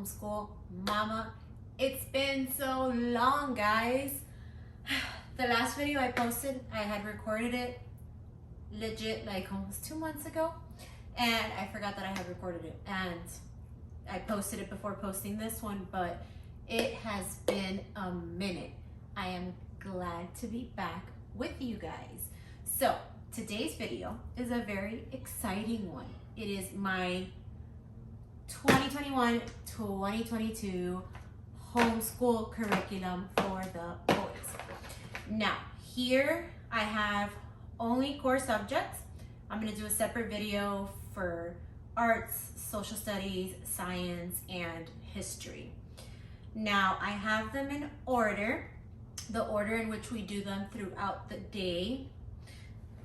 Homeschool Mama. It's been so long, guys. The last video I posted, I had recorded it legit like almost 2 months ago, and I forgot that I had recorded it, and I posted it before posting this one, but it has been a minute. I am glad to be back with you guys. So today's video is a very exciting one. It is my 2021-2022 homeschool curriculum for the boys. Now, here I have only core subjects. I'm gonna do a separate video for arts, social studies, science, and history. Now, I have them in order, the order in which we do them throughout the day.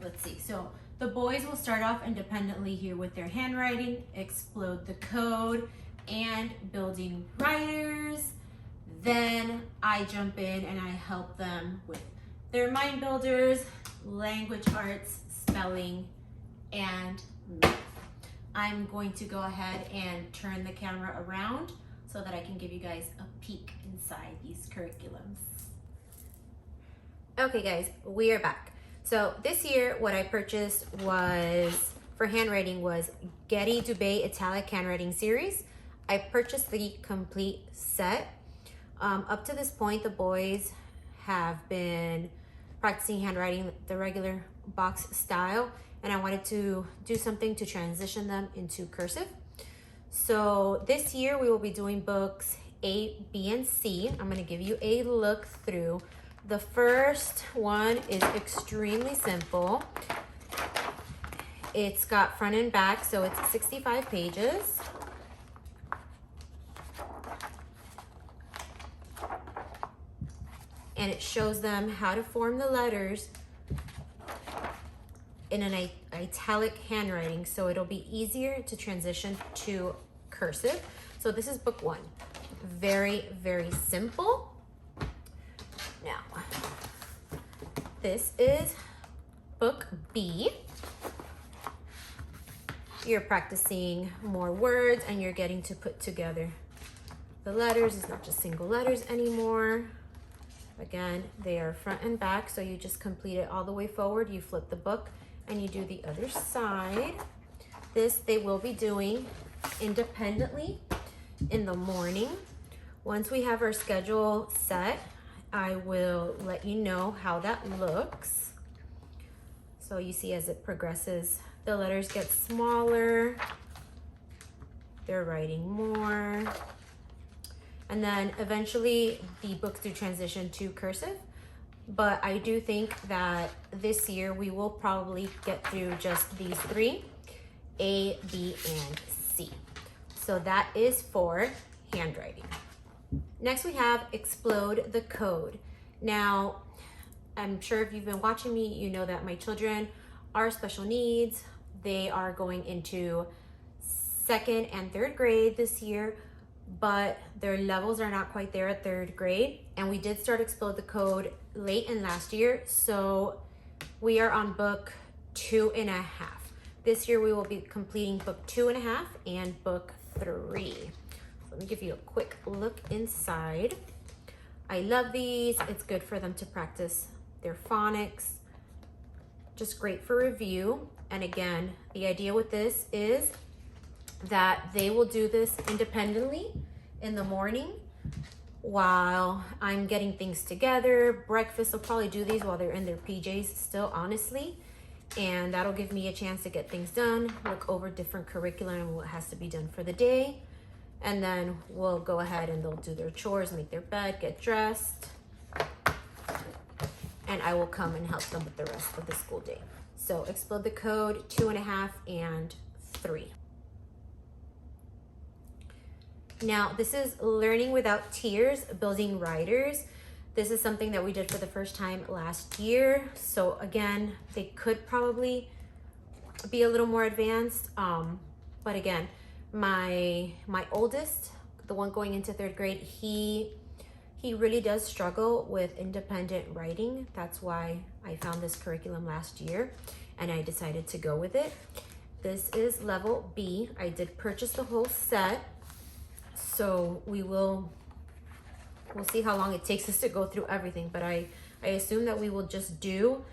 Let's see, so the boys will start off independently here with their handwriting, explode the code, and building writers. Then I jump in and I help them with their mind builders, language arts, spelling, and math. I'm going to go ahead and turn the camera around so that I can give you guys a peek inside these curriculums. Okay guys, we are back. So this year, what I purchased was, for handwriting, was Getty Dubé Italic Handwriting Series. I purchased the complete set. Up to this point, the boys have been practicing handwriting the regular box style, and I wanted to do something to transition them into cursive. So this year, we will be doing books A, B, and C. I'm gonna give you a look through. The first one is extremely simple. It's got front and back, so it's 65 pages. And it shows them how to form the letters in an italic handwriting, so it'll be easier to transition to cursive. So this is book one. Very, very simple. Now, this is book B. You're practicing more words and you're getting to put together the letters. It's not just single letters anymore. Again, they are front and back, so you just complete it all the way forward. You flip the book and you do the other side. This they will be doing independently in the morning. Once we have our schedule set, I will let you know how that looks. So you see as it progresses, the letters get smaller, they're writing more, and then eventually the books do transition to cursive. But I do think that this year we will probably get through just these three, A, B, and C. So that is for handwriting. Next we have Explode the Code. Now, I'm sure if you've been watching me, you know that my children are special needs. They are going into 2nd and 3rd grade this year, but their levels are not quite there at 3rd grade. And we did start Explode the Code late in last year, so we are on book 2.5. This year we will be completing book 2.5 and book 3. Let me give you a quick look inside. I love these. It's good for them to practice their phonics. Just great for review. And again, the idea with this is that they will do this independently in the morning while I'm getting things together. Breakfast, I'll probably do these while they're in their PJs still, honestly. And that'll give me a chance to get things done, look over different curriculum and what has to be done for the day. And then we'll go ahead and they'll do their chores, make their bed, get dressed. And I will come and help them with the rest of the school day. So Explode the Code, 2.5 and 3. Now, this is Learning Without Tears, Building Writers. This is something that we did for the first time last year. So again, they could probably be a little more advanced. But again, my oldest, the one going into 3rd grade, he really does struggle with independent writing. That's why I found this curriculum last year and I decided to go with it. This is level B. I did purchase the whole set. So we'll see how long it takes us to go through everything, but I assume that we will just do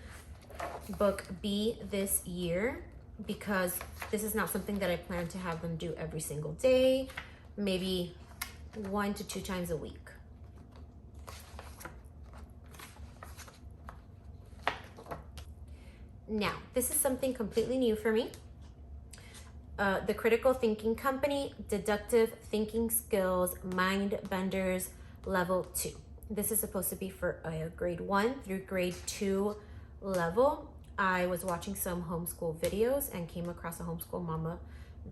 book B this year, because this is not something that I plan to have them do every single day, maybe 1 to 2 times a week. Now, this is something completely new for me. The Critical Thinking Company, Deductive Thinking Skills, Mind Benders, Level 2. This is supposed to be for grade 1 through grade 2 level. I was watching some homeschool videos and came across a homeschool mama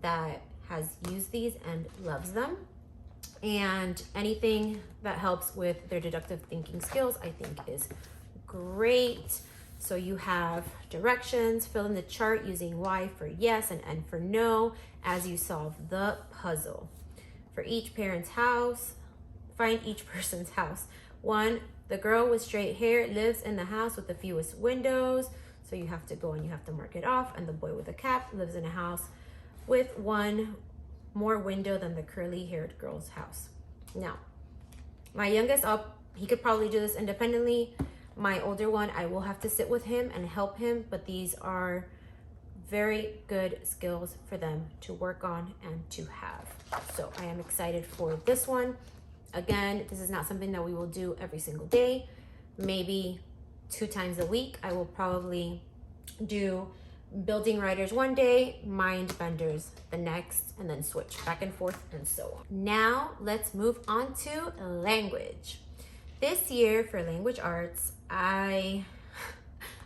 that has used these and loves them. And anything that helps with their deductive thinking skills, I think, is great. So you have directions, fill in the chart using Y for yes and N for no as you solve the puzzle. For each parent's house, find each person's house. 1, the girl with straight hair lives in the house with the fewest windows. So you have to go and you have to mark it off. And the boy with the cap lives in a house with 1 more window than the curly haired girl's house. Now, my youngest he could probably do this independently. My older one, I will have to sit with him and help him, but these are very good skills for them to work on and to have. So I am excited for this one. Again, this is not something that we will do every single day, maybe 2 times a week. I will probably do building writers one day, mind benders the next, and then switch back and forth and so on. Now let's move on to language. This year for language arts, I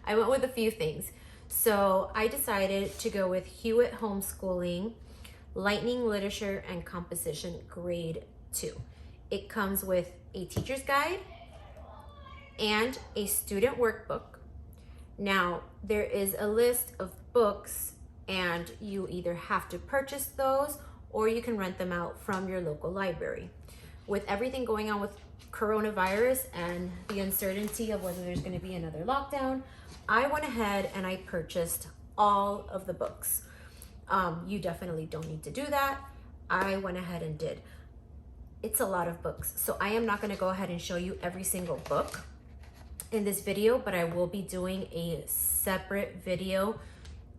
went with a few things. So I decided to go with Hewitt Homeschooling, Lightning Literature and Composition Grade 2. It comes with a teacher's guide and a student workbook. Now, there is a list of books and you either have to purchase those or you can rent them out from your local library. With everything going on with coronavirus and the uncertainty of whether there's going to be another lockdown, I went ahead and I purchased all of the books. You definitely don't need to do that. I went ahead and did. It's a lot of books, so I am not going to go ahead and show you every single book in this video, but I will be doing a separate video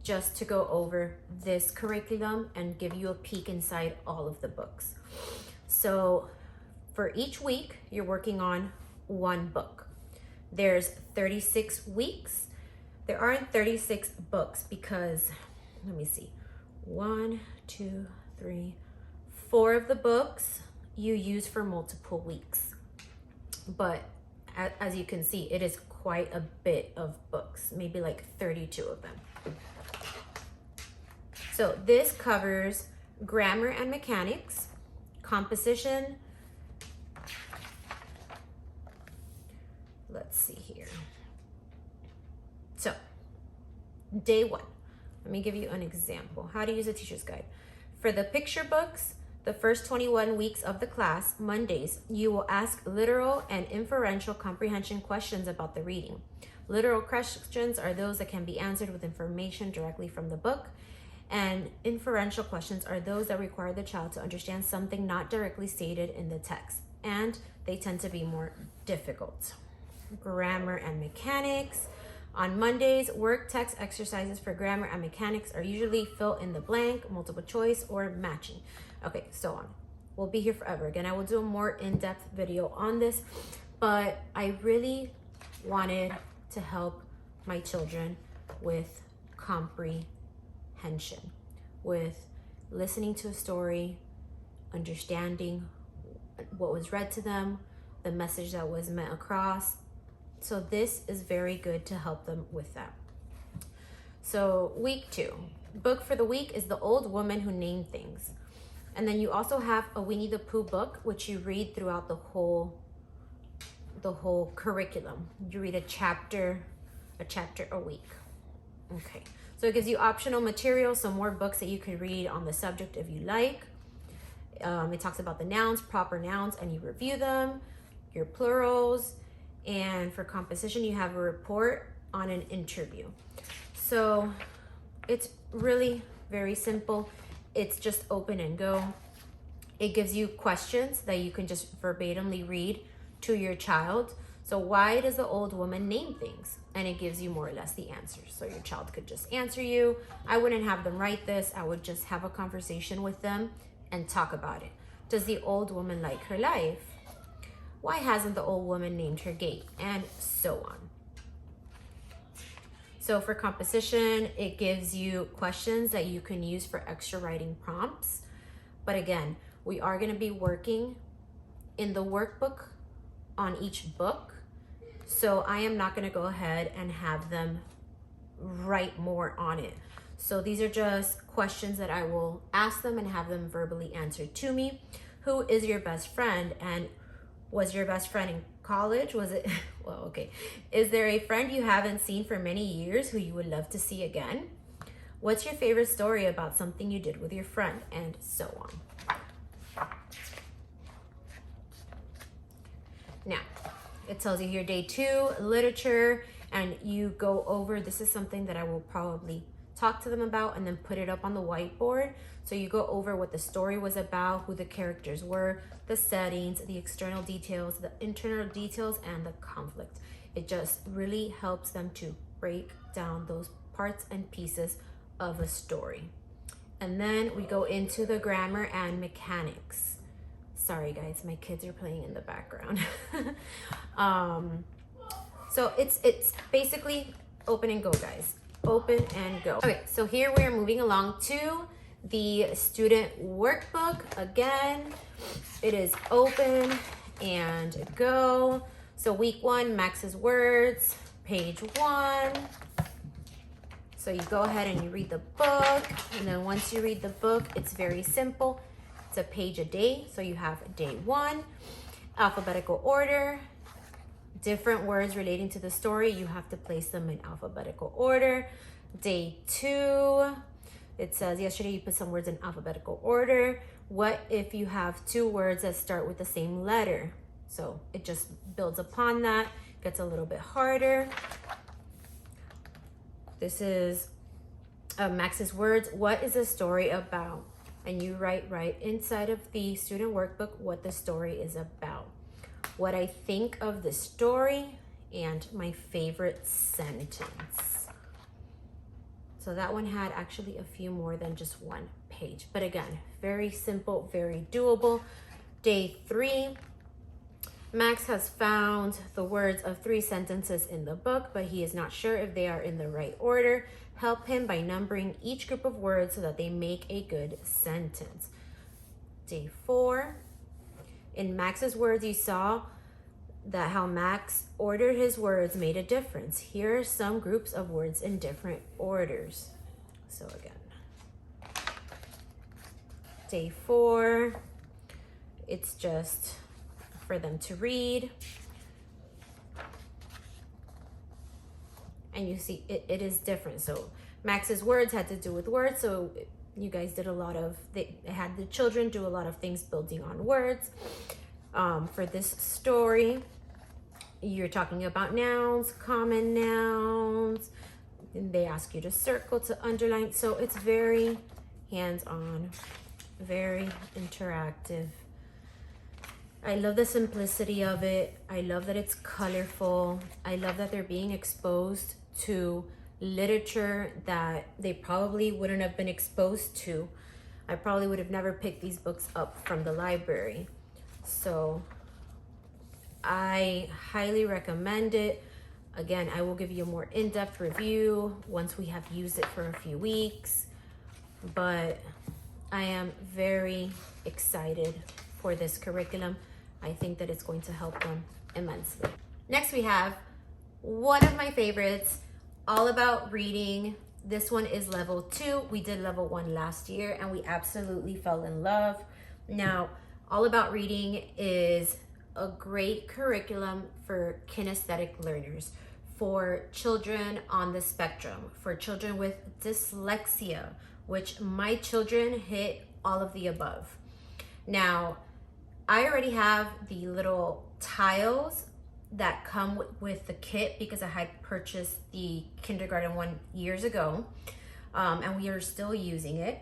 just to go over this curriculum and give you a peek inside all of the books. So for each week, you're working on 1 book. There's 36 weeks. There aren't 36 books because, let me see, 1, 2, 3, 4 of the books you use for multiple weeks. But as you can see, it is quite a bit of books, maybe like 32 of them. So this covers grammar and mechanics, composition. Let's see here. So day 1, let me give you an example. How to use a teacher's guide. For the picture books, the first 21 weeks of the class, Mondays, you will ask literal and inferential comprehension questions about the reading. Literal questions are those that can be answered with information directly from the book, and inferential questions are those that require the child to understand something not directly stated in the text, and they tend to be more difficult. Grammar and mechanics. On Mondays, work text exercises for grammar and mechanics are usually fill in the blank, multiple choice, or matching. Okay, so on. We'll be here forever. Again, I will do a more in-depth video on this, but I really wanted to help my children with comprehension, with listening to a story, understanding what was read to them, the message that was meant across. So this is very good to help them with that. So week 2, book for the week is The Old Woman Who Named Things. And then you also have a Winnie the Pooh book, which you read throughout the whole curriculum. You read a chapter a week. Okay, so it gives you optional material, some more books that you could read on the subject if you like. It talks about the nouns, proper nouns, and you review them, your plurals. And for composition, you have a report on an interview. So it's really very simple. It's just open and go. It gives you questions that you can just verbatimly read to your child. So why does the old woman name things? And it gives you more or less the answers. So your child could just answer you. I wouldn't have them write this. I would just have a conversation with them and talk about it. Does the old woman like her life? Why hasn't the old woman named her gate? And so on. So for composition, it gives you questions that you can use for extra writing prompts. But again, we are going to be working in the workbook on each book. So I am not going to go ahead and have them write more on it. So these are just questions that I will ask them and have them verbally answered to me. Who is your best friend? And was your best friend in college? Was it, well, okay. Is there a friend you haven't seen for many years who you would love to see again? What's your favorite story about something you did with your friend? And so on. Now, it tells you here day 2, literature, and you go over, this is something that I will probably talk to them about and then put it up on the whiteboard. So you go over what the story was about, who the characters were, the settings, the external details, the internal details, and the conflict. It just really helps them to break down those parts and pieces of a story. And then we go into the grammar and mechanics. Sorry guys, my kids are playing in the background. So it's basically open and go, guys. Open and go. Okay, so here we are moving along to the student workbook. Again, it is open and go. So week 1, Max's words, page 1. So you go ahead and you read the book, and then once you read the book, it's very simple. It's a page a day. So you have day 1, alphabetical order, different words relating to the story. You have to place them in alphabetical order. Day 2, it says yesterday you put some words in alphabetical order. What if you have 2 words that start with the same letter? So it just builds upon that, gets a little bit harder. This is Max's words. What is the story about? And you write right inside of the student workbook what the story is about, what I think of the story, and my favorite sentence. So that one had actually a few more than just 1 page. But again, very simple, very doable. Day 3, Max has found the words of 3 sentences in the book, but he is not sure if they are in the right order. Help him by numbering each group of words so that they make a good sentence. Day 4, in Max's words, you saw that how Max ordered his words made a difference. Here are some groups of words in different orders. So again, day 4, it's just for them to read. And you see it is different. So Max's words had to do with words. So you guys did a lot of, they had the children do a lot of things building on words. For this story, you're talking about nouns, common nouns, and they ask you to circle, to underline. So it's very hands-on, very interactive. I love the simplicity of it. I love that it's colorful. I love that they're being exposed to literature that they probably wouldn't have been exposed to. I probably would have never picked these books up from the library. So I highly recommend it. Again, I will give you a more in-depth review once we have used it for a few weeks. But I am very excited for this curriculum. I think that it's going to help them immensely. Next, we have one of my favorites, All About Reading. This one is level 2. We did level 1 last year and we absolutely fell in love. Now, All About Reading is a great curriculum for kinesthetic learners, for children on the spectrum, for children with dyslexia, which my children hit all of the above. Now, I already have the little tiles that come with the kit because I had purchased the kindergarten one years ago, and we are still using it.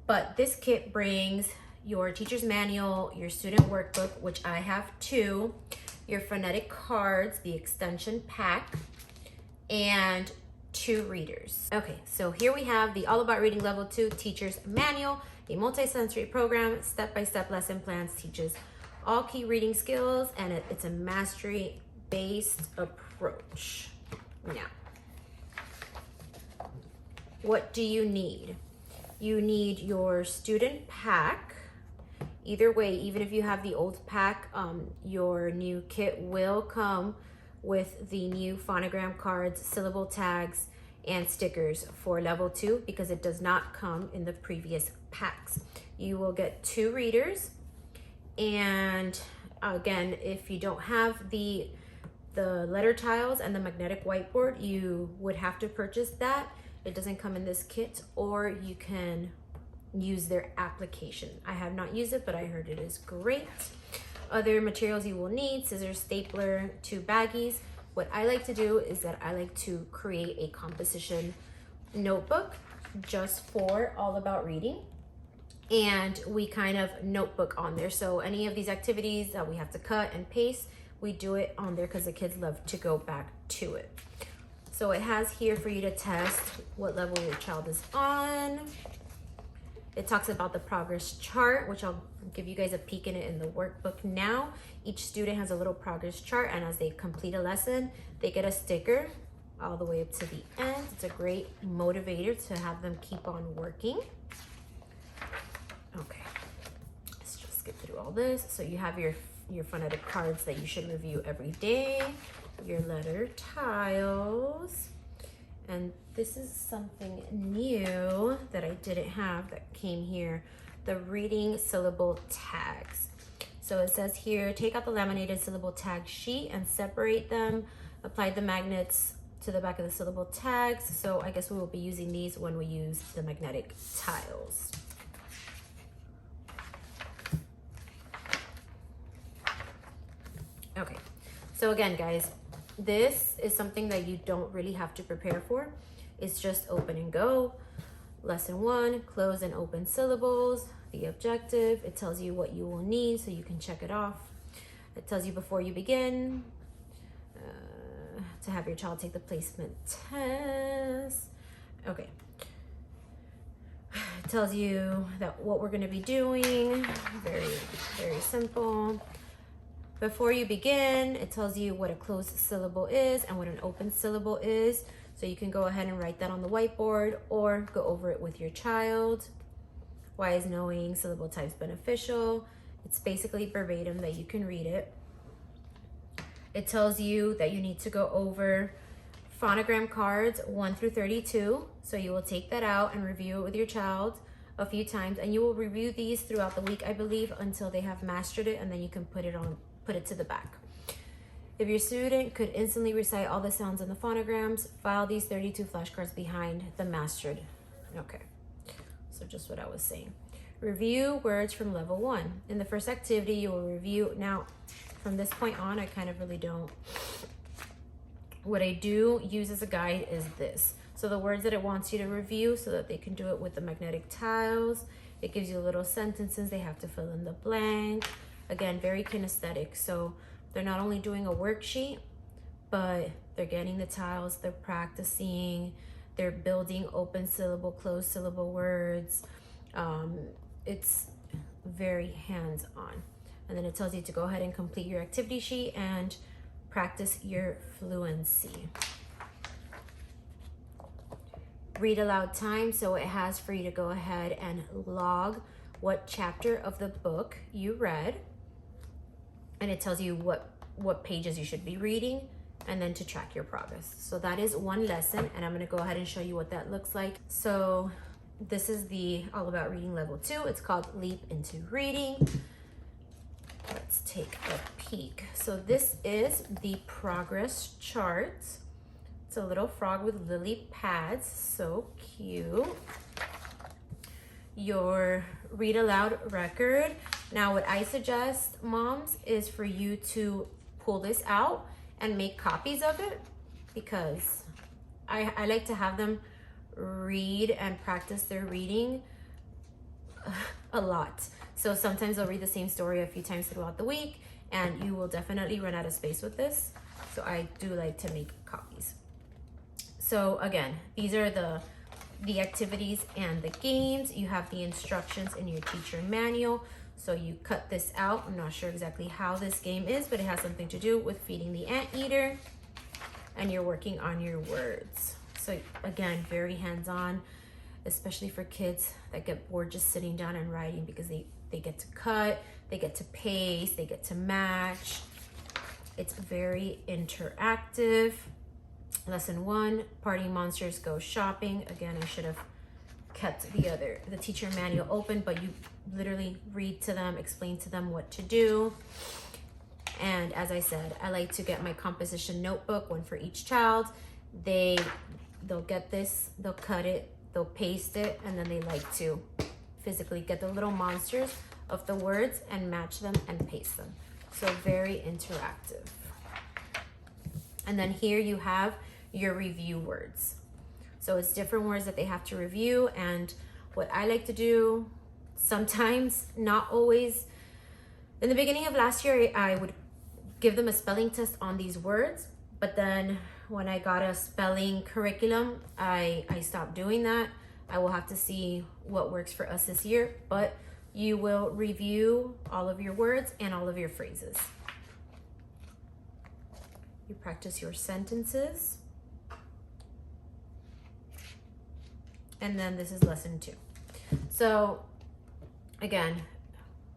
But this kit brings your teacher's manual, your student workbook, which I have 2, your phonetic cards, the extension pack, and 2 readers. Okay, so here we have the All About Reading Level 2 Teacher's Manual, a multisensory program, step-by-step lesson plans, teaches all key reading skills, and it's a mastery-based approach. Now, what do you need? You need your student pack. Either way, even if you have the old pack, your new kit will come with the new phonogram cards, syllable tags, and stickers for level 2 because it does not come in the previous packs. You will get 2 readers, and again, if you don't have the letter tiles and the magnetic whiteboard, you would have to purchase that. It doesn't come in this kit, or you can use their application. I have not used it, but I heard it is great. Other materials you will need: scissors, stapler, 2 baggies. What I like to do is that I like to create a composition notebook just for All About Reading, and we kind of notebook on there. So any of these activities that we have to cut and paste, we do it on there because the kids love to go back to it. So it has here for you to test what level your child is on. It talks about the progress chart, which I'll give you guys a peek in it in the workbook now. Each student has a little progress chart, and as they complete a lesson, they get a sticker all the way up to the end. It's a great motivator to have them keep on working. Okay, let's just get through all this. So you have your phonetic cards that you should review every day, your letter tiles, and this is something new that I didn't have that came here, the reading syllable tags. So it says here, take out the laminated syllable tag sheet and separate them, apply the magnets to the back of the syllable tags. So I guess we will be using these when we use the magnetic tiles. Okay, so again, guys, this is something that you don't really have to prepare for. It's just open and go. Lesson 1, close and open syllables. The objective, it tells you what you will need so you can check it off. It tells you before you begin to have your child take the placement test. Okay. It tells you that what we're going to be doing, very, very simple. Before you begin, it tells you what a closed syllable is and what an open syllable is. So you can go ahead and write that on the whiteboard or go over it with your child. Why is knowing syllable types beneficial? It's basically verbatim that you can read it. It tells you that you need to go over phonogram cards 1 through 32. So you will take that out and review it with your child a few times, and you will review these throughout the week, I believe, until they have mastered it, and then you can put it to the back. If your student could instantly recite all the sounds in the phonograms, file these 32 flashcards behind the mastered. Okay, so just what I was saying. Review words from level 1. In the first activity, you will review. Now, from this point on, I kind of really don't. What I do use as a guide is this. So the words that it wants you to review so that they can do it with the magnetic tiles. It gives you little sentences. They have to fill in the blank. Again, very kinesthetic. So they're not only doing a worksheet, but they're getting the tiles, they're practicing, they're building open syllable, closed syllable words. It's very hands-on. And then it tells you to go ahead and complete your activity sheet and practice your fluency. Read aloud time, so it has for you to go ahead and log what chapter of the book you read. And it tells you what pages you should be reading, and then to track your progress. So that is one lesson, and I'm gonna go ahead and show you what that looks like. So this is the All About Reading Level 2. It's called Leap into Reading. Let's take a peek. So this is the progress chart. It's a little frog with lily pads, so cute. Your read aloud record. Now what I suggest, moms, is for you to pull this out and make copies of it, because I like to have them read and practice their reading a lot. So sometimes they'll read the same story a few times throughout the week, and you will definitely run out of space with this. So I do like to make copies. So again, these are the activities and the games. You have the instructions in your teacher manual. So you cut this out. I'm not sure exactly how this game is, but it has something to do with feeding the anteater, and you're working on your words. So again, very hands-on, especially for kids that get bored just sitting down and writing, because they get to cut, they get to paste, they get to match. It's very interactive. Lesson 1, party monsters go shopping. Again, I should have kept the teacher manual open, but you literally read to them, explain to them what to do. And as I said, I like to get my composition notebook, one for each child. They'll get this, they'll cut it, they'll paste it, and then they like to physically get the little monsters of the words and match them and paste them. So very interactive. And then here you have your review words. So it's different words that they have to review. And what I like to do, sometimes, not always, in the beginning of last year, I would give them a spelling test on these words. But then when I got a spelling curriculum, I stopped doing that. I will have to see what works for us this year, but you will review all of your words and all of your phrases. You practice your sentences. And then this is lesson 2. So again,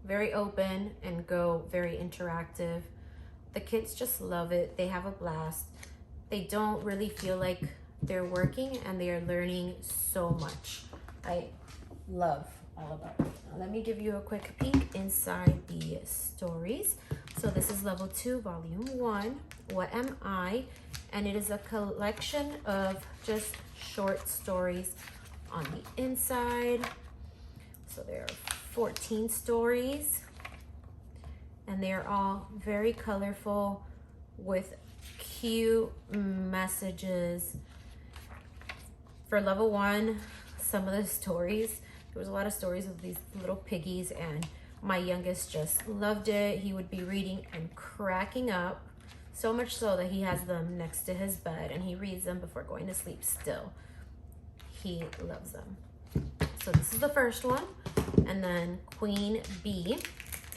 very open and go, very interactive. The kids just love it. They have a blast. They don't really feel like they're working, and they are learning so much. I love all about it. Now, let me give you a quick peek inside the stories. So this is level 2, volume 1, What Am I? And it is a collection of just short stories on the inside. So there are 14 stories, and they are all very colorful with cute messages. For level 1, some of the stories, there was a lot of stories of these little piggies, and my youngest just loved it. He would be reading and cracking up, so much so that he has them next to his bed and he reads them before going to sleep still. He loves them. So this is the first one. And then Queen Bee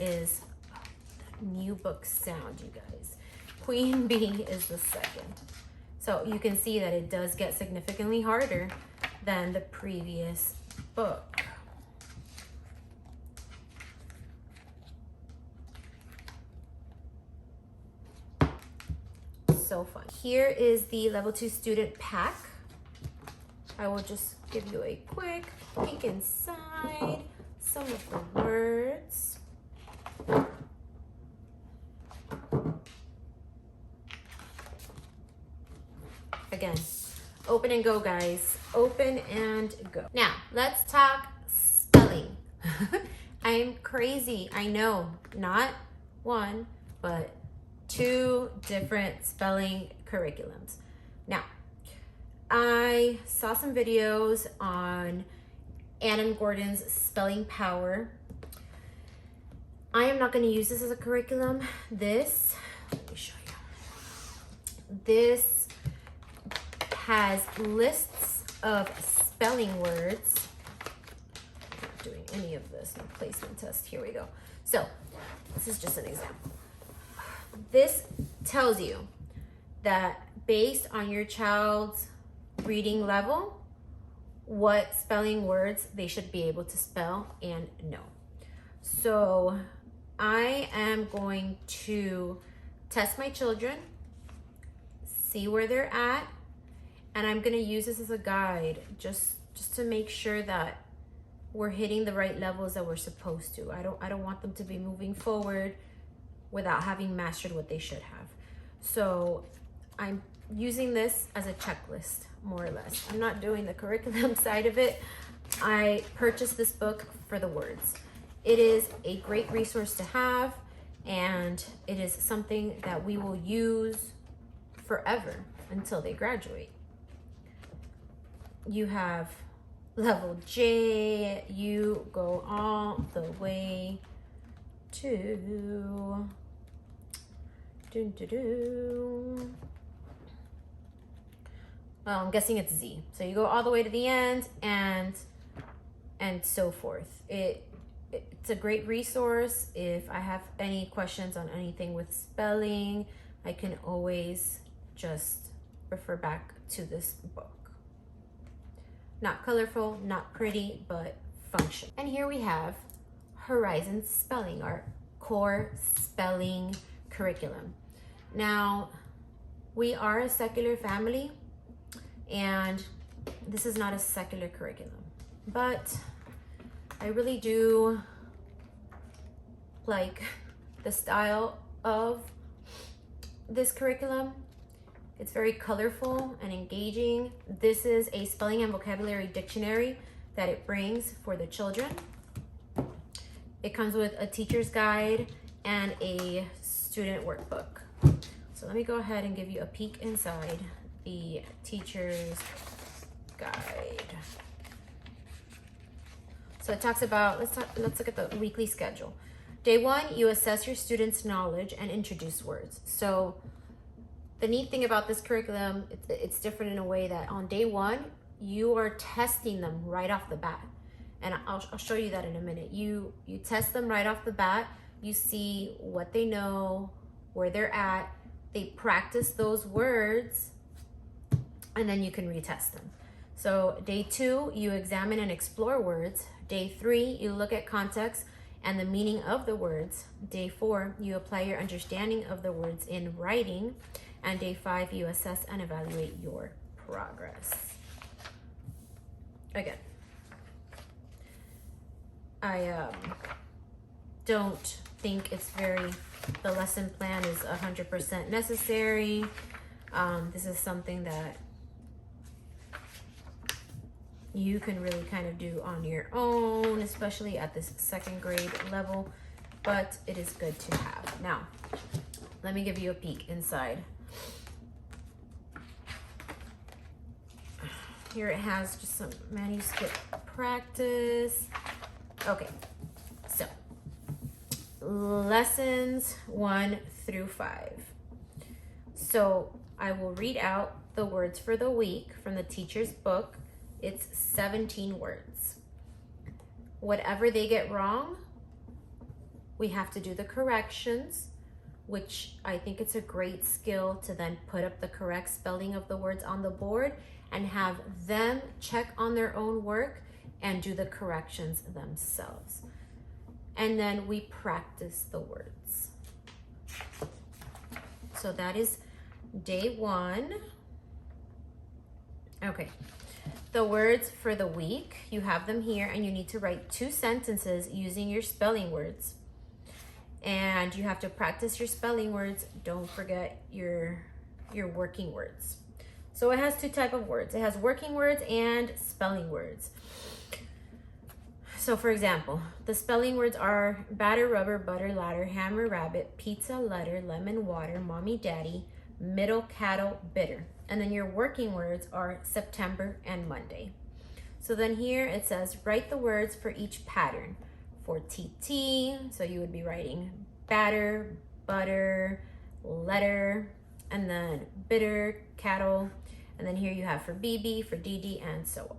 is, oh, that new book sound, you guys. Queen Bee is the second. So you can see that it does get significantly harder than the previous book. So fun. Here is the level 2 student pack. I will just give you a quick peek inside some of the words. Again, open and go, guys. Open and go. Now, let's talk spelling. I'm crazy, I know. Not one, but 2 different spelling curriculums. Now, I saw some videos on Annan Gordon's Spelling Power. I am not going to use this as a curriculum. This, let me show you. This has lists of spelling words. I'm not doing any of this, no placement test. Here we go. So this is just an example. This tells you that based on your child's reading level, what spelling words they should be able to spell and know. So I am going to test my children, see where they're at, and I'm going to use this as a guide just to make sure that we're hitting the right levels that we're supposed to. I don't want them to be moving forward without having mastered what they should have. So I'm using this as a checklist, more or less. I'm not doing the curriculum side of it. I purchased this book for the words. It is a great resource to have, and it is something that we will use forever until they graduate. You have level J, you go all the way to well, I'm guessing it's Z. So you go all the way to the end and so forth. It's a great resource. If I have any questions on anything with spelling, I can always just refer back to this book. Not colorful, not pretty, but function. And here we have Horizon Spelling, our core spelling curriculum. Now, we are a secular family, and this is not a secular curriculum, but I really do like the style of this curriculum. It's very colorful and engaging. This is a spelling and vocabulary dictionary that it brings for the children. It comes with a teacher's guide and a student workbook. So let me go ahead and give you a peek inside the teacher's guide. So it talks about, let's look at the weekly schedule. Day 1, you assess your students' knowledge and introduce words. So the neat thing about this curriculum, it's different in a way that on day 1, you are testing them right off the bat. And I'll show you that in a minute. You test them right off the bat. You see what they know, where they're at. They practice those words, and then you can retest them. So day 2, you examine and explore words. Day 3, you look at context and the meaning of the words. Day 4, you apply your understanding of the words in writing. And day 5, you assess and evaluate your progress. Again, I don't think it's the lesson plan is 100% necessary. This is something that you can really kind of do on your own, especially at this 2nd grade level, but it is good to have. Now, let me give you a peek inside. Here it has just some manuscript practice. Okay, so lessons 1 through 5. So I will read out the words for the week from the teacher's book. It's 17 words. Whatever they get wrong, we have to do the corrections, which I think it's a great skill to then put up the correct spelling of the words on the board and have them check on their own work and do the corrections themselves. And then we practice the words. So that is day 1. Okay. The words for the week, you have them here, and you need to write 2 sentences using your spelling words. And you have to practice your spelling words. Don't forget your working words. So it has 2 types of words. It has working words and spelling words. So for example, the spelling words are batter, rubber, butter, ladder, hammer, rabbit, pizza, letter, lemon, water, mommy, daddy, middle, cattle, bitter. And then your working words are September and Monday. So then here it says, write the words for each pattern. For TT, so you would be writing batter, butter, letter, and then bitter, cattle. And then here you have for BB, for DD, and so on.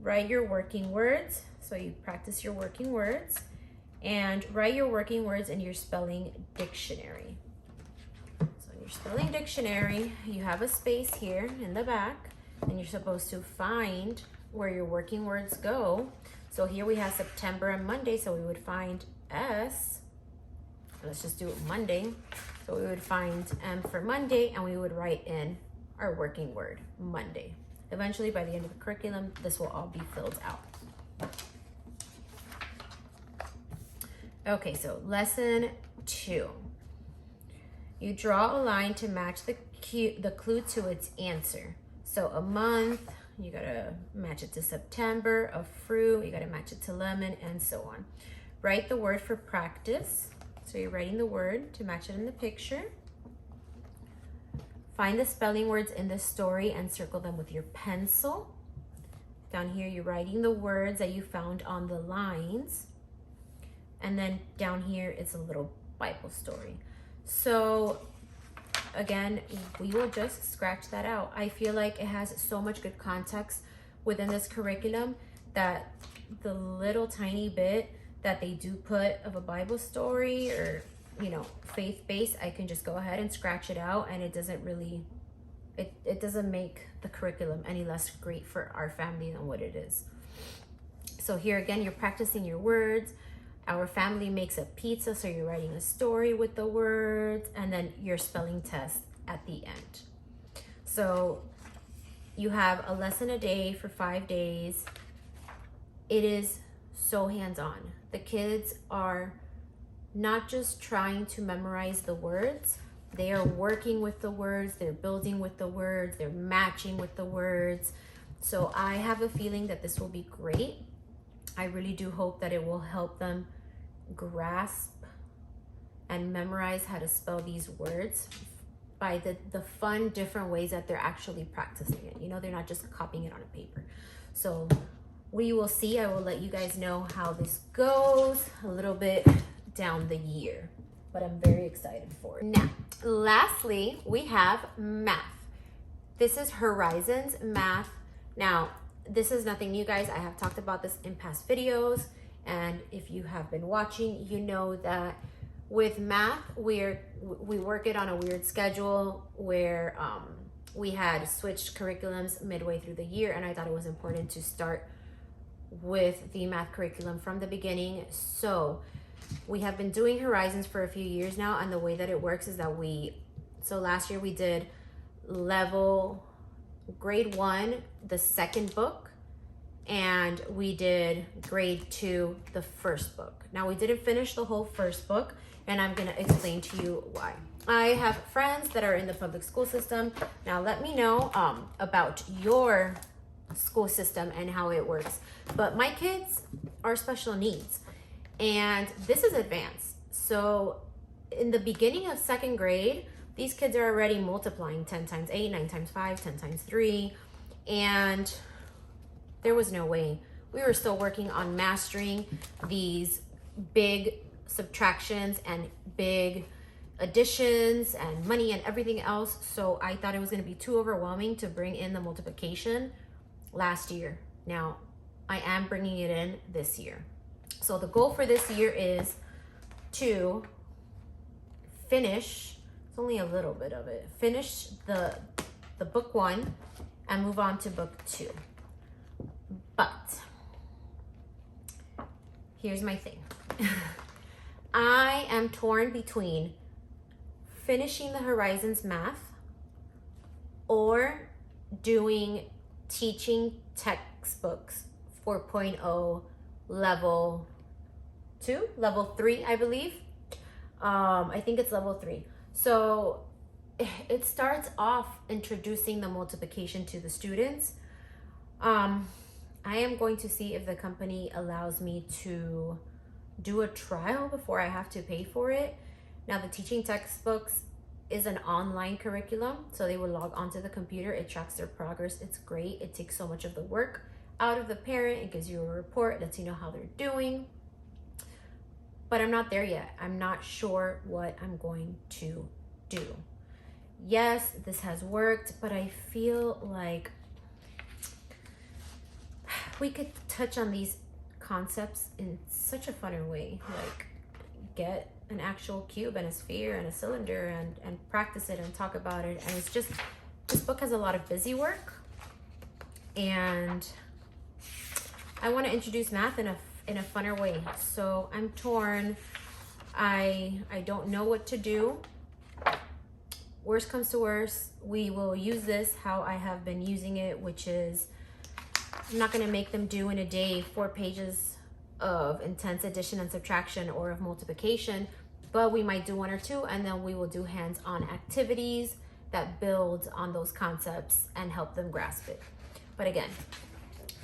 Write your working words. So you practice your working words. And write your working words in your spelling dictionary. Spelling dictionary, you have a space here in the back, and you're supposed to find where your working words go. So here we have September and Monday, so we would find S. Let's just do it Monday. So we would find M for Monday, and we would write in our working word, Monday. Eventually, by the end of the curriculum, this will all be filled out. Okay, so lesson 2. You draw a line to match the clue to its answer. So a month, you gotta match it to September. A fruit, you gotta match it to lemon, and so on. Write the word for practice. So you're writing the word to match it in the picture. Find the spelling words in the story and circle them with your pencil. Down here, you're writing the words that you found on the lines. And then down here is a little Bible story. So again, we will just scratch that out. I feel like it has so much good context within this curriculum that the little tiny bit that they do put of a Bible story or, you know, faith-based, I can just go ahead and scratch it out, and it doesn't really, it doesn't make the curriculum any less great for our family than what it is. So here again, you're practicing your words. Our family makes a pizza, so you're writing a story with the words, and then your spelling test at the end. So you have a lesson a day for 5 days. It is so hands-on. The kids are not just trying to memorize the words, they are working with the words, they're building with the words, they're matching with the words. So I have a feeling that this will be great. I really do hope that it will help them grasp and memorize how to spell these words by the fun, different ways that they're actually practicing it. You know, they're not just copying it on a paper. So we will see. I will let you guys know how this goes a little bit down the year, but I'm very excited for it. Now, lastly, we have math. This is Horizons Math. Now, this is nothing new, guys. I have talked about this in past videos, and if you have been watching, you know that with math, we work it on a weird schedule where we had switched curriculums midway through the year, and I thought it was important to start with the math curriculum from the beginning. So we have been doing Horizons for a few years now, and the way that it works is that so last year we did grade 1, the second book, and we did grade 2, the first book. Now we didn't finish the whole first book, and I'm gonna explain to you why. I have friends that are in the public school system. Now let me know about your school system and how it works. But my kids are special needs, and this is advanced. So in the beginning of second grade, these kids are already multiplying 10 times 8, 9 times 5, 10 times 3, and there was no way. We were still working on mastering these big subtractions and big additions and money and everything else. So I thought it was going to be too overwhelming to bring in the multiplication last year. Now I am bringing it in this year. So the goal for this year is to finish, it's only a little bit of it, finish the book 1 and move on to book 2. But here's my thing. I am torn between finishing the Horizons Math or doing teaching textbooks 4.0 level 2, level 3, I believe. I think it's level 3. So it starts off introducing the multiplication to the students. I am going to see if the company allows me to do a trial before I have to pay for it. Now, the teaching textbooks is an online curriculum, so they will log onto the computer. It tracks their progress. It's great. It takes so much of the work out of the parent. It gives you a report, lets you know how they're doing. But I'm not there yet. I'm not sure what I'm going to do. Yes, this has worked, but I feel like we could touch on these concepts in such a funner way, like get an actual cube and a sphere and a cylinder and practice it and talk about it. And it's just, this book has a lot of busy work, and I want to introduce math in a funner way. So I'm torn. I don't know what to do. Worst comes to worst, we will use this how I have been using it, which is I'm not going to make them do in a day 4 pages of intense addition and subtraction or of multiplication, but we might do 1 or 2, and then we will do hands-on activities that build on those concepts and help them grasp it. But again,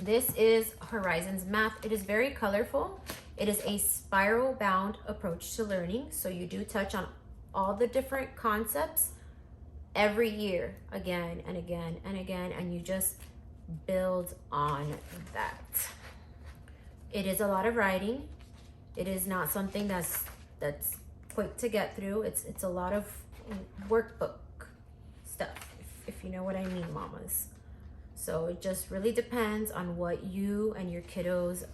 this is Horizons Math. It is very colorful. It is a spiral-bound approach to learning, so you do touch on all the different concepts every year, again and again and again, and you just build on that. It is a lot of writing. It is not something that's quick to get through. It's a lot of workbook stuff, if you know what I mean, mamas. So it just really depends on what you and your kiddos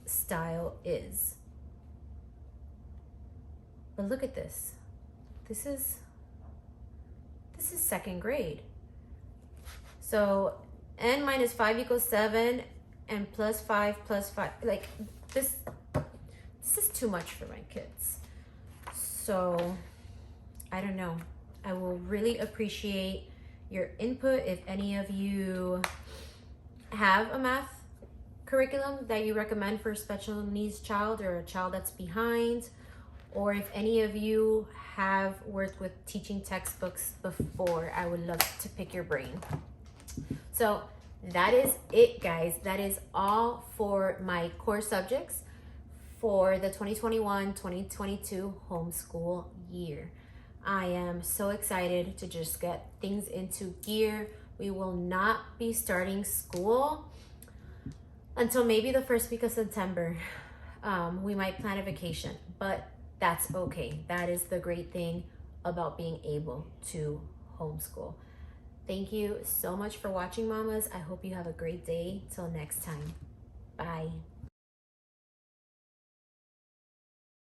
style is. But look at this. This is second grade. So n minus 5 equals 7, and plus 5 plus 5. Like this is too much for my kids. So I don't know. I will really appreciate your input if any of you have a math curriculum that you recommend for a special needs child or a child that's behind, or if any of you have worked with teaching textbooks before. I would love to pick your brain. So that is it, guys. That is all for my core subjects for the 2021-2022 homeschool year. I am so excited to just get things into gear. We will not be starting school until maybe the first week of September. We might plan a vacation, but that's okay. That is the great thing about being able to homeschool. Thank you so much for watching, mamas. I hope you have a great day. Till next time. Bye.